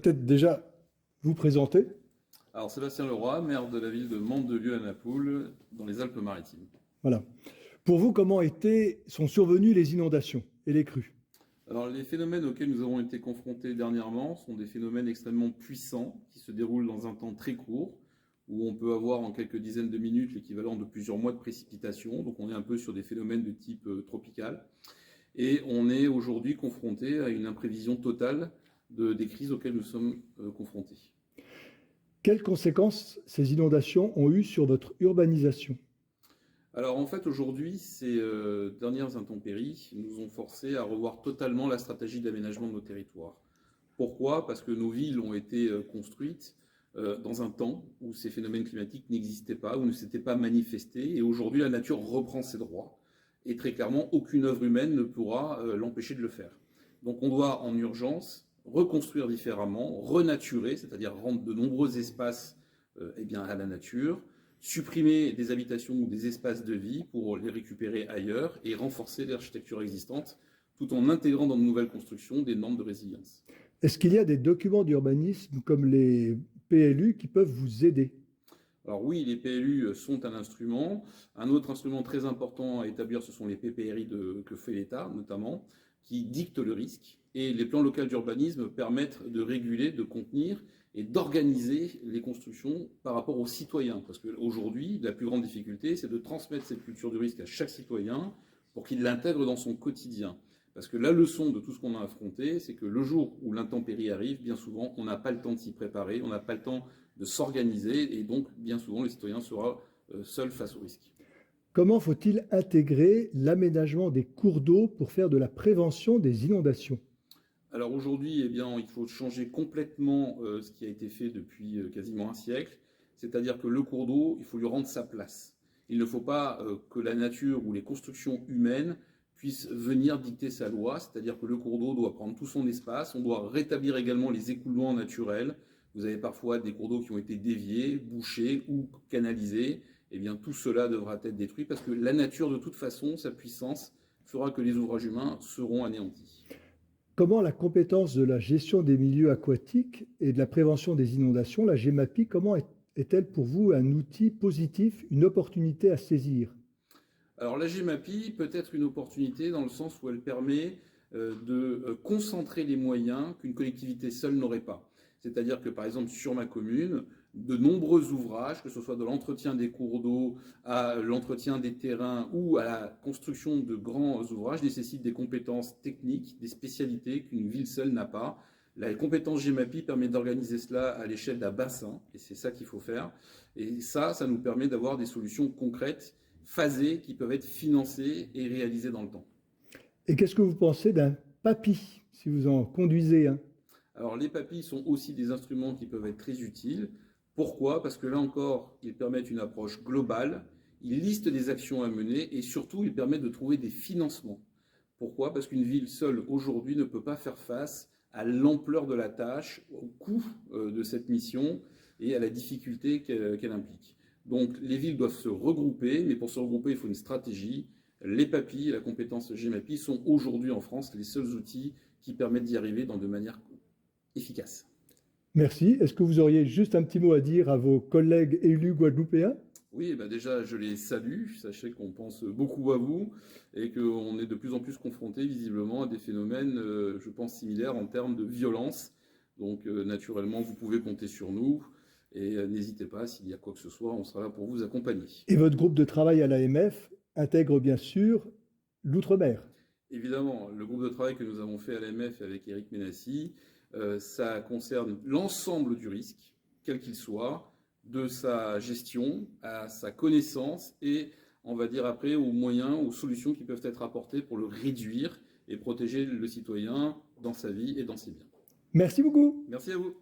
Peut-être déjà vous présenter. Alors Sébastien Leroy, maire de la ville de Mandelieu-à-Napoule, dans les Alpes-Maritimes. Voilà. Pour vous, sont survenues les inondations et les crues? Alors les phénomènes auxquels nous avons été confrontés dernièrement sont des phénomènes extrêmement puissants qui se déroulent dans un temps très court, où on peut avoir en quelques dizaines de minutes l'équivalent de plusieurs mois de précipitations. Donc on est un peu sur des phénomènes de type tropical. Et on est aujourd'hui confronté à une imprévision totale des crises auxquelles nous sommes confrontés. Quelles conséquences ces inondations ont eues sur votre urbanisation? Alors en fait aujourd'hui, ces dernières intempéries nous ont forcé à revoir totalement la stratégie d'aménagement de nos territoires. Pourquoi? Parce que nos villes ont été construites dans un temps où ces phénomènes climatiques n'existaient pas, où ne s'étaient pas manifestés, et aujourd'hui la nature reprend ses droits. Et très clairement, aucune œuvre humaine ne pourra l'empêcher de le faire. Donc on doit en urgence reconstruire différemment, renaturer, c'est-à-dire rendre de nombreux espaces à la nature, supprimer des habitations ou des espaces de vie pour les récupérer ailleurs et renforcer l'architecture existante tout en intégrant dans de nouvelles constructions des normes de résilience. Est-ce qu'il y a des documents d'urbanisme comme les PLU qui peuvent vous aider? Alors oui, les PLU sont un instrument. Un autre instrument très important à établir, ce sont les PPRI que fait l'État, notamment, qui dictent le risque. Et les plans locaux d'urbanisme permettent de réguler, de contenir et d'organiser les constructions par rapport aux citoyens. Parce qu'aujourd'hui, la plus grande difficulté, c'est de transmettre cette culture du risque à chaque citoyen pour qu'il l'intègre dans son quotidien. Parce que la leçon de tout ce qu'on a affronté, c'est que le jour où l'intempérie arrive, bien souvent, on n'a pas le temps de s'y préparer, on n'a pas le temps de s'organiser, et donc, bien souvent, le citoyen sera seul face au risque. Comment faut-il intégrer l'aménagement des cours d'eau pour faire de la prévention des inondations? Alors aujourd'hui, eh bien, il faut changer complètement ce qui a été fait depuis quasiment un siècle, c'est-à-dire que le cours d'eau, il faut lui rendre sa place. Il ne faut pas que la nature ou les constructions humaines puissent venir dicter sa loi, c'est-à-dire que le cours d'eau doit prendre tout son espace, on doit rétablir également les écoulements naturels. Vous avez parfois des cours d'eau qui ont été déviés, bouchés ou canalisés. Eh bien, tout cela devra être détruit parce que la nature, de toute façon, sa puissance, fera que les ouvrages humains seront anéantis. Comment la compétence de la gestion des milieux aquatiques et de la prévention des inondations, la GEMAPI, est-elle pour vous un outil positif, une opportunité à saisir? Alors la GEMAPI peut être une opportunité dans le sens où elle permet de concentrer les moyens qu'une collectivité seule n'aurait pas. C'est-à-dire que par exemple sur ma commune, de nombreux ouvrages, que ce soit de l'entretien des cours d'eau à l'entretien des terrains ou à la construction de grands ouvrages, nécessitent des compétences techniques, des spécialités qu'une ville seule n'a pas. La compétence GEMAPI permet d'organiser cela à l'échelle d'un bassin, et c'est ça qu'il faut faire. Et ça nous permet d'avoir des solutions concrètes phasées qui peuvent être financées et réalisées dans le temps. Et qu'est-ce que vous pensez d'un PAPI, si vous en conduisez un? Alors les papilles sont aussi des instruments qui peuvent être très utiles. Pourquoi? Parce que là encore, ils permettent une approche globale, ils listent des actions à mener et surtout, ils permettent de trouver des financements. Pourquoi? Parce qu'une ville seule aujourd'hui ne peut pas faire face à l'ampleur de la tâche, au coût de cette mission et à la difficulté qu'elle implique. Donc les villes doivent se regrouper, mais pour se regrouper, il faut une stratégie. Les papilles et la compétence GEMAPI sont aujourd'hui en France les seuls outils qui permettent d'y arriver de manière efficace. Merci. Est-ce que vous auriez juste un petit mot à dire à vos collègues élus guadeloupéens? Oui, bah déjà, je les salue. Sachez qu'on pense beaucoup à vous et qu'on est de plus en plus confronté visiblement à des phénomènes, je pense, similaires en termes de violence. Donc, naturellement, vous pouvez compter sur nous et n'hésitez pas, s'il y a quoi que ce soit, on sera là pour vous accompagner. Et votre groupe de travail à l'AMF intègre bien sûr l'outre-mer. Évidemment, le groupe de travail que nous avons fait à l'AMF avec Éric Ménassi, ça concerne l'ensemble du risque, quel qu'il soit, de sa gestion à sa connaissance et, on va dire après, aux moyens, aux solutions qui peuvent être apportées pour le réduire et protéger le citoyen dans sa vie et dans ses biens. Merci beaucoup. Merci à vous.